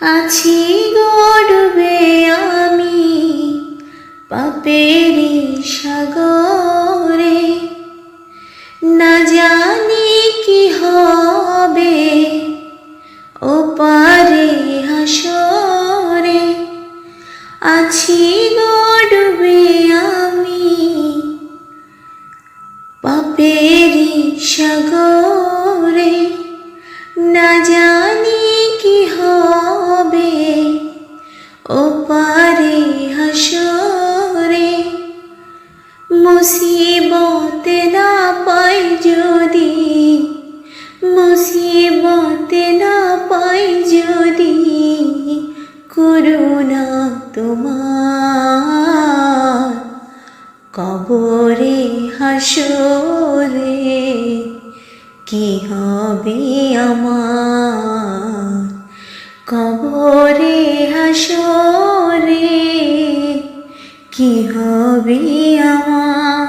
আছি গড়বে আমি পাপেরি সাগরে, না জানি কি হবে ওপারে হাসরে। আছি গড়বে আমি পাপেরি সাগরে, না জানি কি হবে ওপারে হাসরে। মুসিবতে না পাই যদি, মুসিবতে না পাই যদি করুণা তোমার, কবরে হাসরে কি হবে আমার। কবরে হাসরে কি হবে আমার।